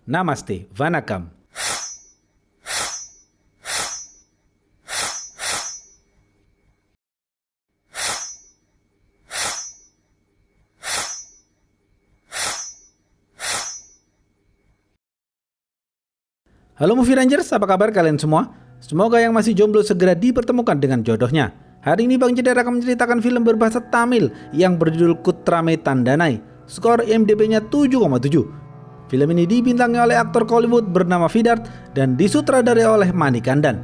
Namaste, Vanakkam. Halo Movie Rangers, apa kabar kalian semua? Semoga yang masih jomblo segera dipertemukan dengan jodohnya. Hari ini Bang Jedar akan menceritakan film berbahasa Tamil yang berjudul Kutrame Tandanai. Skor IMDb-nya 7,7. Film ini dibintangi oleh aktor Kollywood bernama Vidarth dan disutradarai oleh Manikandan.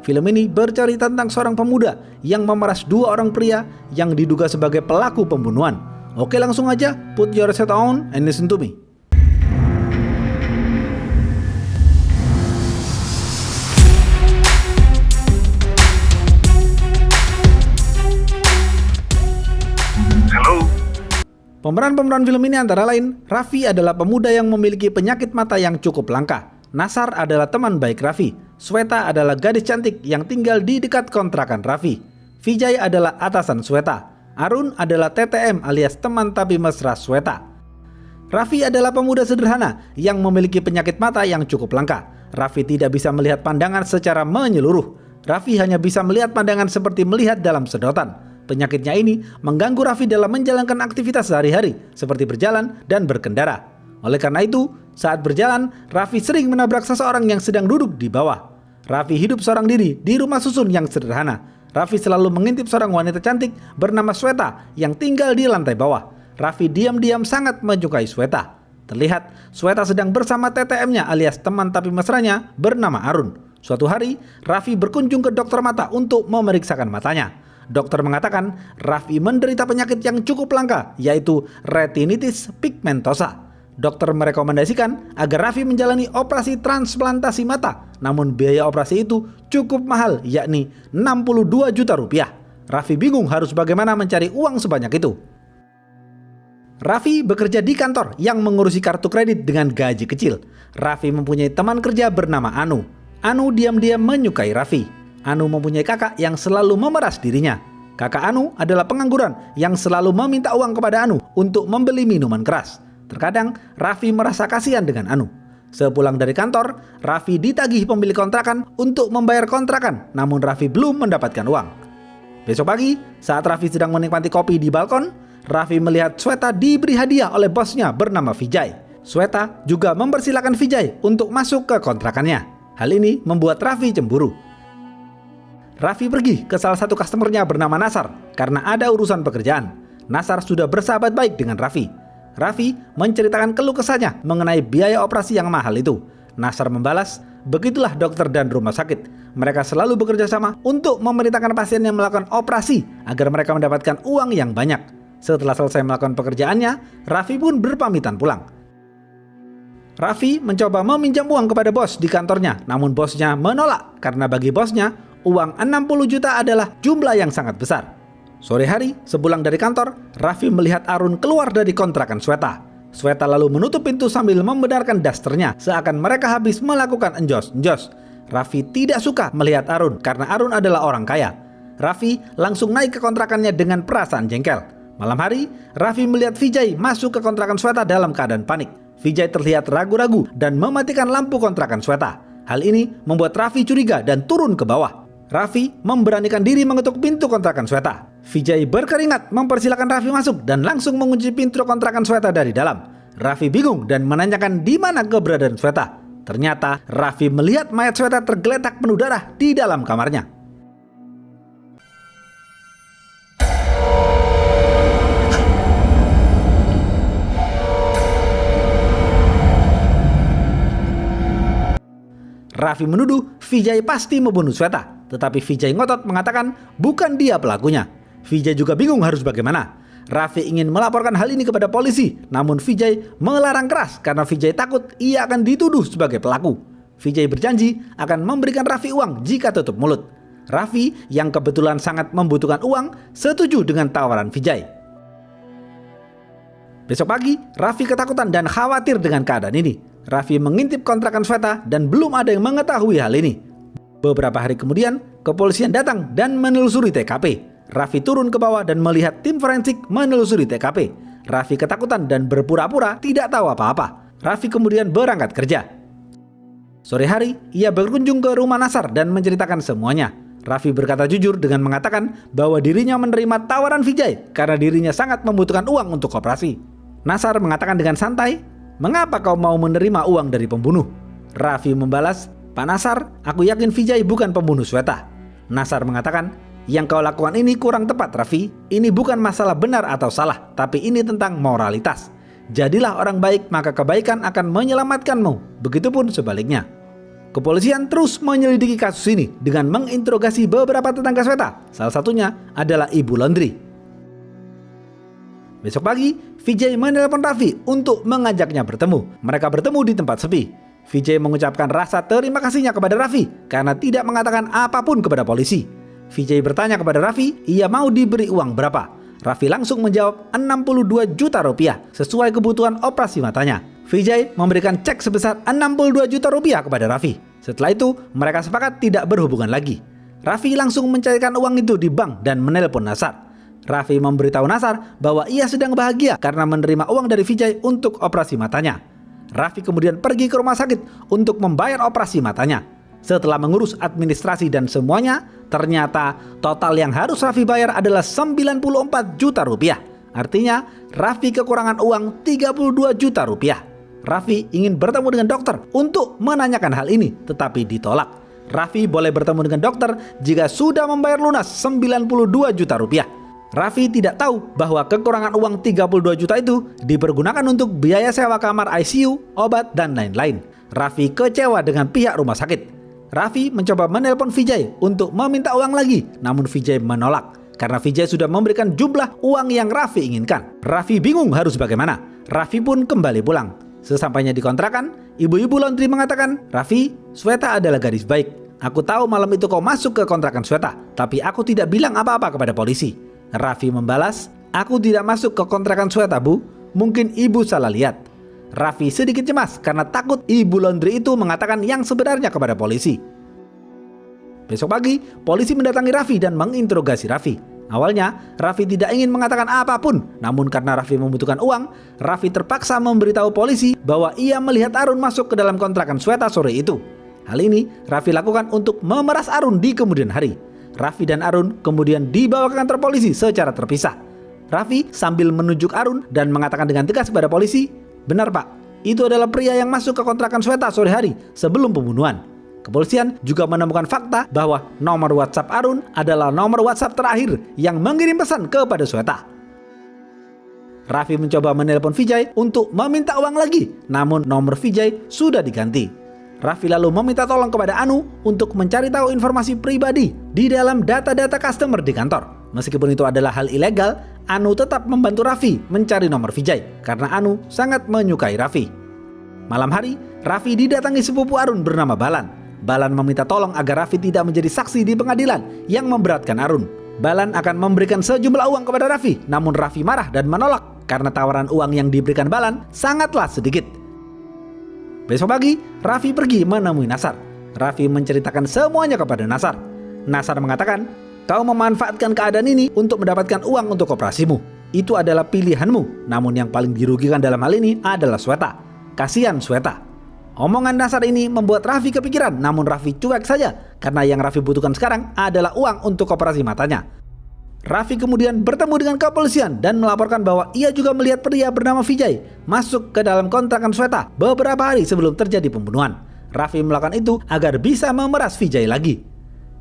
Film ini bercerita tentang seorang pemuda yang memeras dua orang pria yang diduga sebagai pelaku pembunuhan. Oke, langsung aja, put your set on and listen to me. Pemeran-pemeran film ini antara lain, Raffi adalah pemuda yang memiliki penyakit mata yang cukup langka. Nasar adalah teman baik Raffi. Sweta adalah gadis cantik yang tinggal di dekat kontrakan Raffi. Vijay adalah atasan Sweta. Arun adalah TTM alias teman tapi mesra Sweta. Raffi adalah pemuda sederhana yang memiliki penyakit mata yang cukup langka. Raffi tidak bisa melihat pandangan secara menyeluruh. Raffi hanya bisa melihat pandangan seperti melihat dalam sedotan. Penyakitnya ini mengganggu Raffi dalam menjalankan aktivitas sehari-hari seperti berjalan dan berkendara. Oleh karena itu, saat berjalan, Raffi sering menabrak seseorang yang sedang duduk di bawah. Raffi hidup seorang diri di rumah susun yang sederhana. Raffi selalu mengintip seorang wanita cantik bernama Sweta yang tinggal di lantai bawah. Raffi diam-diam sangat menyukai Sweta. Terlihat Sweta sedang bersama TTM-nya alias teman tapi mesranya bernama Arun. Suatu hari, Raffi berkunjung ke dokter mata untuk memeriksakan matanya. Dokter mengatakan Raffi menderita penyakit yang cukup langka, yaitu retinitis pigmentosa. Dokter merekomendasikan agar Raffi menjalani operasi transplantasi mata, namun biaya operasi itu cukup mahal, yakni 62 juta rupiah. Raffi bingung harus bagaimana mencari uang sebanyak itu. Raffi bekerja di kantor yang mengurusi kartu kredit dengan gaji kecil. Raffi mempunyai teman kerja bernama Anu. Anu diam-diam menyukai Raffi. Anu mempunyai kakak yang selalu memeras dirinya. Kakak Anu adalah pengangguran yang selalu meminta uang kepada Anu untuk membeli minuman keras. Terkadang Raffi merasa kasihan dengan Anu. Sepulang dari kantor, Raffi ditagih pemilik kontrakan untuk membayar kontrakan, namun Raffi belum mendapatkan uang. Besok pagi, saat Raffi sedang menikmati kopi di balkon, Raffi melihat Sweta diberi hadiah oleh bosnya bernama Vijay. Sweta juga mempersilahkan Vijay untuk masuk ke kontrakannya. Hal ini membuat Raffi cemburu. Raffi pergi ke salah satu customernya bernama Nasar karena ada urusan pekerjaan. Nasar sudah bersahabat baik dengan Raffi. Raffi menceritakan keluh kesahnya mengenai biaya operasi yang mahal itu. Nasar membalas, begitulah dokter dan rumah sakit. Mereka selalu bekerja sama untuk memerintahkan pasien yang melakukan operasi agar mereka mendapatkan uang yang banyak. Setelah selesai melakukan pekerjaannya, Raffi pun berpamitan pulang. Raffi mencoba meminjam uang kepada bos di kantornya, namun bosnya menolak karena bagi bosnya, uang 60 juta adalah jumlah yang sangat besar. Sore hari, sepulang dari kantor, Raffi melihat Arun keluar dari kontrakan Sweta. Sweta lalu menutup pintu sambil membenarkan dasternya, seakan mereka habis melakukan enjos-enjos. Raffi tidak suka melihat Arun karena Arun adalah orang kaya. Raffi langsung naik ke kontrakannya dengan perasaan jengkel. Malam hari, Raffi melihat Vijay masuk ke kontrakan Sweta dalam keadaan panik. Vijay terlihat ragu-ragu dan mematikan lampu kontrakan Sweta. Hal ini membuat Raffi curiga dan turun ke bawah. Raffi memberanikan diri mengetuk pintu kontrakan Sweta. Vijay berkeringat mempersilahkan Raffi masuk dan langsung mengunci pintu kontrakan Sweta dari dalam. Raffi bingung dan menanyakan di mana keberadaan Sweta. Ternyata Raffi melihat mayat Sweta tergeletak penuh darah di dalam kamarnya. Raffi menuduh Vijay pasti membunuh Sweta. Tetapi Vijay ngotot mengatakan bukan dia pelakunya. Vijay juga bingung harus bagaimana. Raffi ingin melaporkan hal ini kepada polisi, namun Vijay melarang keras karena Vijay takut ia akan dituduh sebagai pelaku. Vijay berjanji akan memberikan Raffi uang jika tutup mulut. Raffi yang kebetulan sangat membutuhkan uang setuju dengan tawaran Vijay. Besok pagi, Raffi ketakutan dan khawatir dengan keadaan ini. Raffi mengintip kontrakan Sweta dan belum ada yang mengetahui hal ini. Beberapa hari kemudian, kepolisian datang dan menelusuri TKP. Raffi turun ke bawah dan melihat tim forensik menelusuri TKP. Raffi ketakutan dan berpura-pura tidak tahu apa-apa. Raffi kemudian berangkat kerja. Sore hari, ia berkunjung ke rumah Nasar dan menceritakan semuanya. Raffi berkata jujur dengan mengatakan bahwa dirinya menerima tawaran Vijay karena dirinya sangat membutuhkan uang untuk operasi. Nasar mengatakan dengan santai, "Mengapa kau mau menerima uang dari pembunuh?" Raffi membalas, "Pak Nasar, aku yakin Vijay bukan pembunuh Sweta." Nasar mengatakan, "Yang kau lakukan ini kurang tepat, Raffi. Ini bukan masalah benar atau salah, tapi ini tentang moralitas. Jadilah orang baik, maka kebaikan akan menyelamatkanmu. Begitupun sebaliknya." Kepolisian terus menyelidiki kasus ini dengan menginterogasi beberapa tetangga Sweta. Salah satunya adalah ibu laundry. Besok pagi, Vijay menelpon Raffi untuk mengajaknya bertemu. Mereka bertemu di tempat sepi. Vijay mengucapkan rasa terima kasihnya kepada Raffi karena tidak mengatakan apapun kepada polisi. Vijay bertanya kepada Raffi, ia mau diberi uang berapa. Raffi langsung menjawab 62 juta rupiah sesuai kebutuhan operasi matanya. Vijay memberikan cek sebesar 62 juta rupiah kepada Raffi. Setelah itu, mereka sepakat tidak berhubungan lagi. Raffi langsung mencairkan uang itu di bank dan menelpon Nasar. Raffi memberitahu Nasar bahwa ia sedang bahagia karena menerima uang dari Vijay untuk operasi matanya. Raffi kemudian pergi ke rumah sakit untuk membayar operasi matanya. Setelah mengurus administrasi dan semuanya, ternyata total yang harus Raffi bayar adalah 94 juta rupiah. Artinya, Raffi kekurangan uang 32 juta rupiah. Raffi ingin bertemu dengan dokter untuk menanyakan hal ini, tetapi ditolak. Raffi boleh bertemu dengan dokter jika sudah membayar lunas 92 juta rupiah. Raffi tidak tahu bahwa kekurangan uang 32 juta itu dipergunakan untuk biaya sewa kamar ICU, obat, dan lain-lain. Raffi kecewa dengan pihak rumah sakit. Raffi mencoba menelpon Vijay untuk meminta uang lagi, namun Vijay menolak karena Vijay sudah memberikan jumlah uang yang Raffi inginkan. Raffi bingung harus bagaimana. Raffi pun kembali pulang. Sesampainya di kontrakan, ibu-ibu laundry mengatakan, "Raffi, Sweta adalah gadis baik. Aku tahu malam itu kau masuk ke kontrakan Sweta, tapi aku tidak bilang apa-apa kepada polisi." Raffi membalas, "Aku tidak masuk ke kontrakan Sweta, Bu. Mungkin ibu salah lihat." Raffi sedikit cemas karena takut ibu laundry itu mengatakan yang sebenarnya kepada polisi. Besok pagi, polisi mendatangi Raffi dan menginterogasi Raffi. Awalnya, Raffi tidak ingin mengatakan apapun, namun karena Raffi membutuhkan uang, Raffi terpaksa memberitahu polisi bahwa ia melihat Arun masuk ke dalam kontrakan Sweta sore itu. Hal ini Raffi lakukan untuk memeras Arun di kemudian hari. Raffi dan Arun kemudian dibawa ke kantor polisi secara terpisah. Raffi sambil menunjuk Arun dan mengatakan dengan tegas kepada polisi, "Benar Pak, itu adalah pria yang masuk ke kontrakan Sweta sore hari sebelum pembunuhan." Kepolisian juga menemukan fakta bahwa nomor WhatsApp Arun adalah nomor WhatsApp terakhir yang mengirim pesan kepada Sweta. Raffi mencoba menelpon Vijay untuk meminta uang lagi, namun nomor Vijay sudah diganti. Raffi lalu meminta tolong kepada Anu untuk mencari tahu informasi pribadi di dalam data-data customer di kantor. Meskipun itu adalah hal ilegal, Anu tetap membantu Raffi mencari nomor Vijay karena Anu sangat menyukai Raffi. Malam hari, Raffi didatangi sepupu Arun bernama Balan. Balan meminta tolong agar Raffi tidak menjadi saksi di pengadilan yang memberatkan Arun. Balan akan memberikan sejumlah uang kepada Raffi, namun Raffi marah dan menolak karena tawaran uang yang diberikan Balan sangatlah sedikit. Besok pagi, Raffi pergi menemui Nasar. Raffi menceritakan semuanya kepada Nasar. Nasar mengatakan, "Kau memanfaatkan keadaan ini untuk mendapatkan uang untuk operasimu. Itu adalah pilihanmu, namun yang paling dirugikan dalam hal ini adalah Sweta. Kasihan Sweta." Omongan Nasar ini membuat Raffi kepikiran, namun Raffi cuek saja karena yang Raffi butuhkan sekarang adalah uang untuk operasi matanya. Raffi kemudian bertemu dengan kepolisian dan melaporkan bahwa ia juga melihat pria bernama Vijay masuk ke dalam kontrakan Sweta beberapa hari sebelum terjadi pembunuhan. Raffi melakukan itu agar bisa memeras Vijay lagi.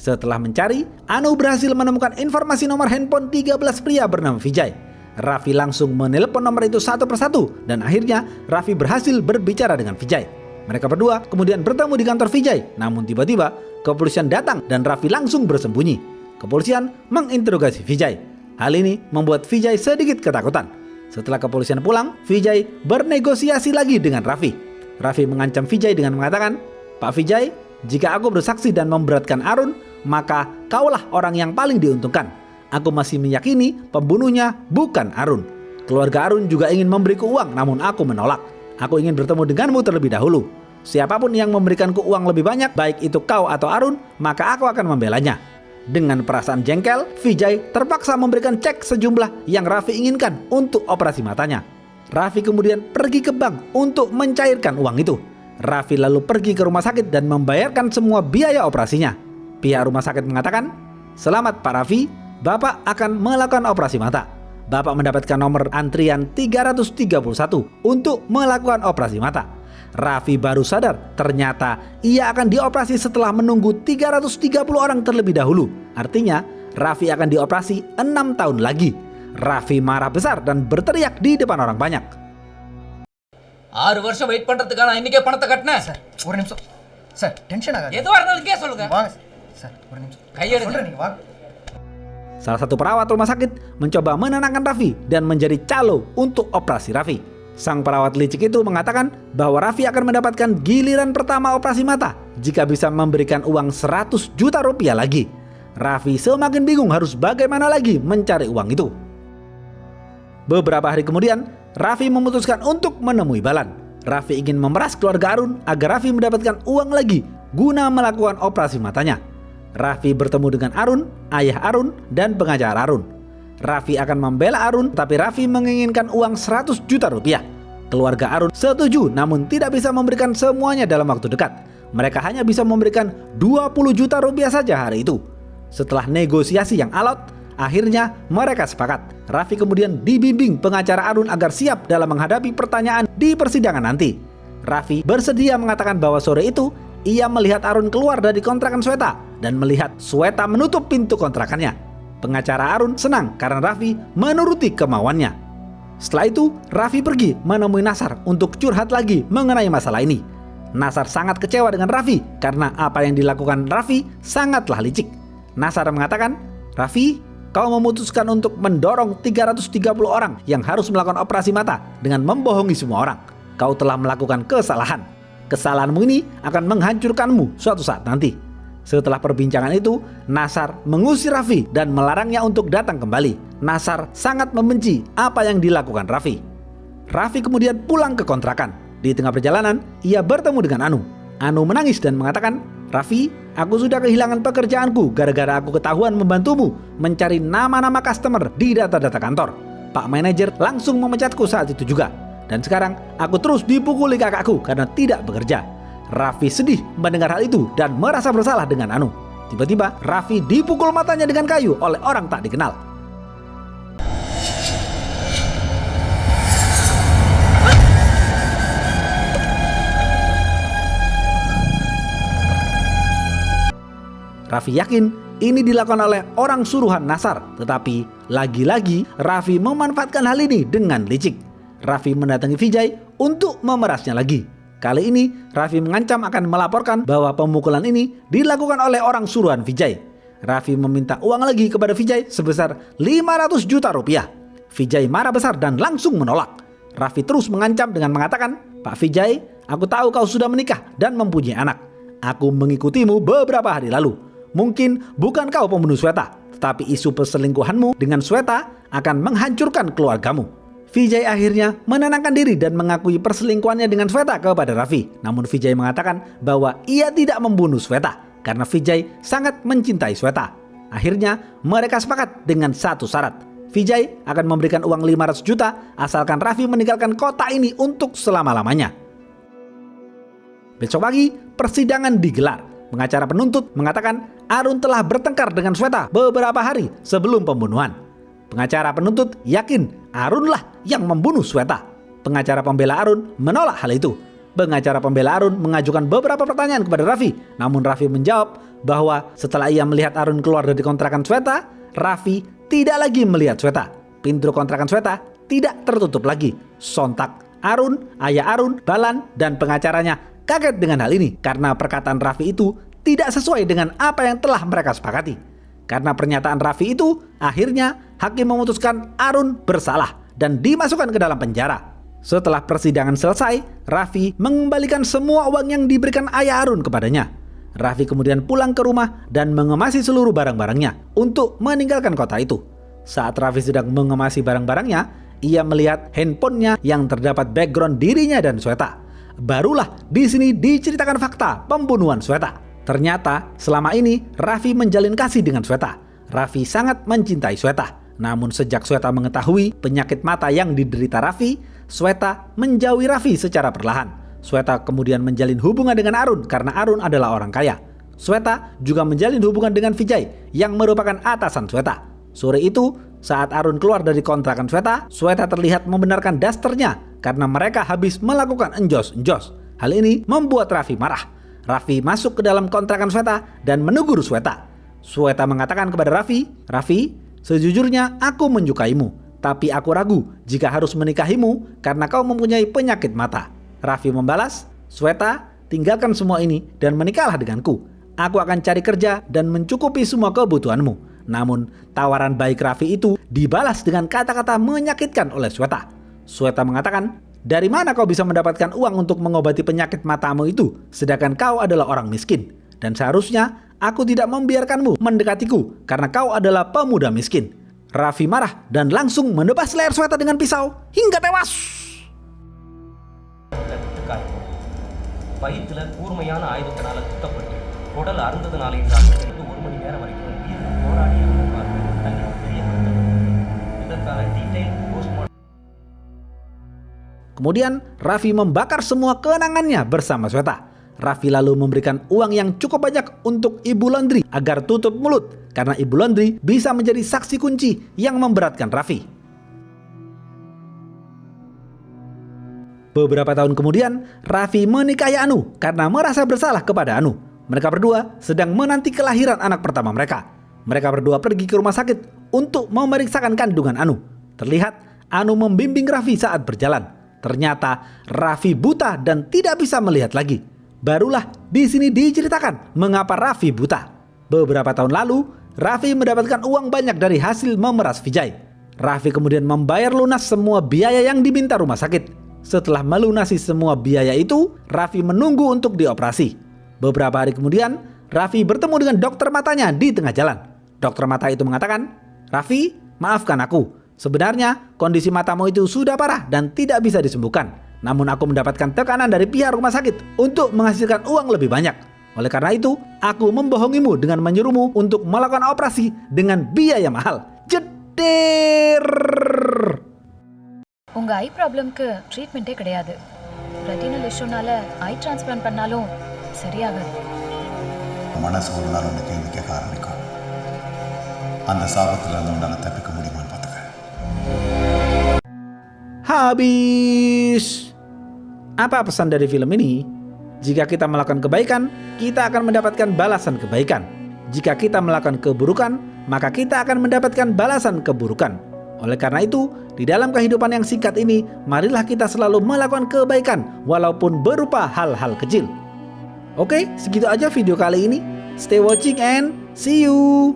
Setelah mencari, Anu berhasil menemukan informasi nomor handphone 13 pria bernama Vijay. Raffi langsung menelpon nomor itu satu persatu dan akhirnya Raffi berhasil berbicara dengan Vijay. Mereka berdua kemudian bertemu di kantor Vijay, namun tiba-tiba kepolisian datang dan Raffi langsung bersembunyi. Kepolisian menginterogasi Vijay. Hal ini membuat Vijay sedikit ketakutan. Setelah kepolisian pulang, Vijay bernegosiasi lagi dengan Raffi. Raffi mengancam Vijay dengan mengatakan, "Pak Vijay, jika aku bersaksi dan memberatkan Arun, maka kaulah orang yang paling diuntungkan. Aku masih meyakini pembunuhnya bukan Arun. Keluarga Arun juga ingin memberiku uang, namun aku menolak. Aku ingin bertemu denganmu terlebih dahulu. Siapapun yang memberikanku uang lebih banyak, baik itu kau atau Arun, maka aku akan membelanya." Dengan perasaan jengkel, Vijay terpaksa memberikan cek sejumlah yang Raffi inginkan untuk operasi matanya. Raffi kemudian pergi ke bank untuk mencairkan uang itu. Raffi lalu pergi ke rumah sakit dan membayarkan semua biaya operasinya. Pihak rumah sakit mengatakan, "Selamat Pak Raffi, Bapak akan melakukan operasi mata. Bapak mendapatkan nomor antrian 331 untuk melakukan operasi mata." Raffi baru sadar ternyata ia akan dioperasi setelah menunggu 330 orang terlebih dahulu. Artinya Raffi akan dioperasi 6 tahun lagi. Raffi marah besar dan berteriak di depan orang banyak. 6 வருஷம் வெயிட் பண்றதுக்கான இன்னைக்கே பணத்தை கட்டினேன் சார் ஒரு நிமிஷம் sir tension ஆகாது எதுவா இருந்தாலும் கே சொல்லுங்க வாங்க சார் ஒரு நிமிஷம் கையெடுங்க சொல்றேன் நீங்க வாங்க. Salah satu perawat rumah sakit mencoba menenangkan Raffi dan menjadi calo untuk operasi Raffi. Sang perawat licik itu mengatakan bahwa Raffi akan mendapatkan giliran pertama operasi mata jika bisa memberikan uang 100 juta rupiah lagi. Raffi semakin bingung harus bagaimana lagi mencari uang itu. Beberapa hari kemudian, Raffi memutuskan untuk menemui Balan. Raffi ingin memeras keluarga Arun agar Raffi mendapatkan uang lagi guna melakukan operasi matanya. Raffi bertemu dengan Arun, ayah Arun, dan pengacara Arun. Raffi akan membela Arun, tapi Raffi menginginkan uang 100 juta rupiah. Keluarga Arun setuju namun tidak bisa memberikan semuanya dalam waktu dekat. Mereka hanya bisa memberikan 20 juta rupiah saja hari itu. Setelah negosiasi yang alot, akhirnya mereka sepakat. Raffi kemudian dibimbing pengacara Arun agar siap dalam menghadapi pertanyaan di persidangan nanti. Raffi bersedia mengatakan bahwa sore itu ia melihat Arun keluar dari kontrakan Sweta dan melihat Sweta menutup pintu kontrakannya. Pengacara Arun senang karena Raffi menuruti kemauannya. Setelah itu, Raffi pergi menemui Nasar untuk curhat lagi mengenai masalah ini. Nasar sangat kecewa dengan Raffi karena apa yang dilakukan Raffi sangatlah licik. Nasar mengatakan, "Raffi, kau memutuskan untuk mendorong 330 orang yang harus melakukan operasi mata dengan membohongi semua orang. Kau telah melakukan kesalahan. Kesalahanmu ini akan menghancurkanmu suatu saat nanti." Setelah perbincangan itu, Nasar mengusir Raffi dan melarangnya untuk datang kembali. Nasar sangat membenci apa yang dilakukan Raffi. Raffi kemudian pulang ke kontrakan. Di tengah perjalanan, ia bertemu dengan Anu. Anu menangis dan mengatakan, "Raffi, aku sudah kehilangan pekerjaanku gara-gara aku ketahuan membantumu mencari nama-nama customer di data-data kantor. Pak manajer langsung memecatku saat itu juga. Dan sekarang aku terus dipukuli kakakku karena tidak bekerja." Raffi sedih mendengar hal itu dan merasa bersalah dengan Anu. Tiba-tiba Raffi dipukul matanya dengan kayu oleh orang tak dikenal. Raffi yakin ini dilakukan oleh orang suruhan Nasar, tetapi lagi-lagi Raffi memanfaatkan hal ini dengan licik. Raffi mendatangi Vijay untuk memerasnya lagi. Kali ini Raffi mengancam akan melaporkan bahwa pemukulan ini dilakukan oleh orang suruhan Vijay. Raffi meminta uang lagi kepada Vijay sebesar 500 juta rupiah. Vijay marah besar dan langsung menolak. Raffi terus mengancam dengan mengatakan, "Pak Vijay, aku tahu kau sudah menikah dan mempunyai anak. Aku mengikutimu beberapa hari lalu. Mungkin bukan kau pembunuh Sweta, tetapi isu perselingkuhanmu dengan Sweta akan menghancurkan keluargamu." Vijay akhirnya menenangkan diri dan mengakui perselingkuhannya dengan Sweta kepada Raffi. Namun Vijay mengatakan bahwa ia tidak membunuh Sweta karena Vijay sangat mencintai Sweta. Akhirnya mereka sepakat dengan satu syarat. Vijay akan memberikan uang 500 juta asalkan Raffi meninggalkan kota ini untuk selama-lamanya. Besok pagi persidangan digelar. Pengacara penuntut mengatakan Arun telah bertengkar dengan Sweta beberapa hari sebelum pembunuhan. Pengacara penuntut yakin Arunlah yang membunuh Sweta. Pengacara pembela Arun menolak hal itu. Pengacara pembela Arun mengajukan beberapa pertanyaan kepada Raffi. Namun Raffi menjawab bahwa setelah ia melihat Arun keluar dari kontrakan Sweta, Raffi tidak lagi melihat Sweta. Pintu kontrakan Sweta tidak tertutup lagi. Sontak Arun, ayah Arun, Balan, dan pengacaranya kaget dengan hal ini karena perkataan Raffi itu tidak sesuai dengan apa yang telah mereka sepakati. Karena pernyataan Raffi itu, akhirnya hakim memutuskan Arun bersalah dan dimasukkan ke dalam penjara. Setelah persidangan selesai, Raffi mengembalikan semua uang yang diberikan ayah Arun kepadanya. Raffi kemudian pulang ke rumah dan mengemasi seluruh barang-barangnya untuk meninggalkan kota itu. Saat Raffi sedang mengemasi barang-barangnya, ia melihat handphonenya yang terdapat background dirinya dan Sweta. Barulah di sini diceritakan fakta pembunuhan Sweta. Ternyata selama ini Raffi menjalin kasih dengan Sweta. Raffi sangat mencintai Sweta. Namun sejak Sweta mengetahui penyakit mata yang diderita Raffi, Sweta menjauhi Raffi secara perlahan. Sweta kemudian menjalin hubungan dengan Arun karena Arun adalah orang kaya. Sweta juga menjalin hubungan dengan Vijay yang merupakan atasan Sweta. Sore itu, saat Arun keluar dari kontrakan Sweta, Sweta terlihat membenarkan dasternya karena mereka habis melakukan enjos-enjos. Hal ini membuat Raffi marah. Raffi masuk ke dalam kontrakan Sweta dan menegur Sweta. Sweta mengatakan kepada Raffi, "Raffi, sejujurnya aku menyukaimu, tapi aku ragu jika harus menikahimu karena kau mempunyai penyakit mata." Raffi membalas, "Sweta, tinggalkan semua ini dan menikahlah denganku. Aku akan cari kerja dan mencukupi semua kebutuhanmu." Namun, tawaran baik Raffi itu dibalas dengan kata-kata menyakitkan oleh Sweta. Sweta mengatakan, "Dari mana kau bisa mendapatkan uang untuk mengobati penyakit matamu itu, sedangkan kau adalah orang miskin? Dan seharusnya aku tidak membiarkanmu mendekatiku karena kau adalah pemuda miskin." Raffi marah dan langsung menebas leher Sweta dengan pisau hingga tewas. வயிற்றுல கூர்மையான ஆயுதத்தினால குத்தப்பட்டு உடல் அருந்ததுனால இந்த 1 மணி நேரம் வரைக்கும் வீர போராடி இதற்கான detail postmortem. Kemudian Raffi membakar semua kenangannya bersama Sweta. Raffi lalu memberikan uang yang cukup banyak untuk Ibu Laundry agar tutup mulut karena Ibu Laundry bisa menjadi saksi kunci yang memberatkan Raffi. Beberapa tahun kemudian, Raffi menikahi Anu karena merasa bersalah kepada Anu. Mereka berdua sedang menanti kelahiran anak pertama mereka. Mereka berdua pergi ke rumah sakit untuk memeriksakan kandungan Anu. Terlihat Anu membimbing Raffi saat berjalan. Ternyata Raffi buta dan tidak bisa melihat lagi. Barulah di sini diceritakan mengapa Raffi buta. Beberapa tahun lalu, Raffi mendapatkan uang banyak dari hasil memeras Vijay. Raffi kemudian membayar lunas semua biaya yang diminta rumah sakit. Setelah melunasi semua biaya itu, Raffi menunggu untuk dioperasi. Beberapa hari kemudian, Raffi bertemu dengan dokter matanya di tengah jalan. Dokter mata itu mengatakan, "Raffi, maafkan aku. Sebenarnya kondisi matamu itu sudah parah dan tidak bisa disembuhkan. Namun aku mendapatkan tekanan dari pihak rumah sakit untuk menghasilkan uang lebih banyak. Oleh karena itu, aku membohongimu dengan menyuruhmu untuk melakukan operasi dengan biaya mahal." Jeder. உங்க ஐ ப்ராப்ளம்க்கு ட்ரீட்மெண்ட்டே கிடையாது. ரெட்டினல் இஷ்யூனால ஐ டிரான்ஸ்பிளான்ட் பண்ணாலும் சரியாகாது. மனசு ஒரு நாள் அந்த கேள்வி கேட்க ஆரம்பிக்கும். அந்த சாபத்துல இருந்து உன்னால தப்பிக்க முடியுமான்னு பார்த்துக்க. Habis. Apa pesan dari film ini? Jika kita melakukan kebaikan, kita akan mendapatkan balasan kebaikan. Jika kita melakukan keburukan, maka kita akan mendapatkan balasan keburukan. Oleh karena itu, di dalam kehidupan yang singkat ini, marilah kita selalu melakukan kebaikan walaupun berupa hal-hal kecil. Oke, segitu aja video kali ini. Stay watching and see you.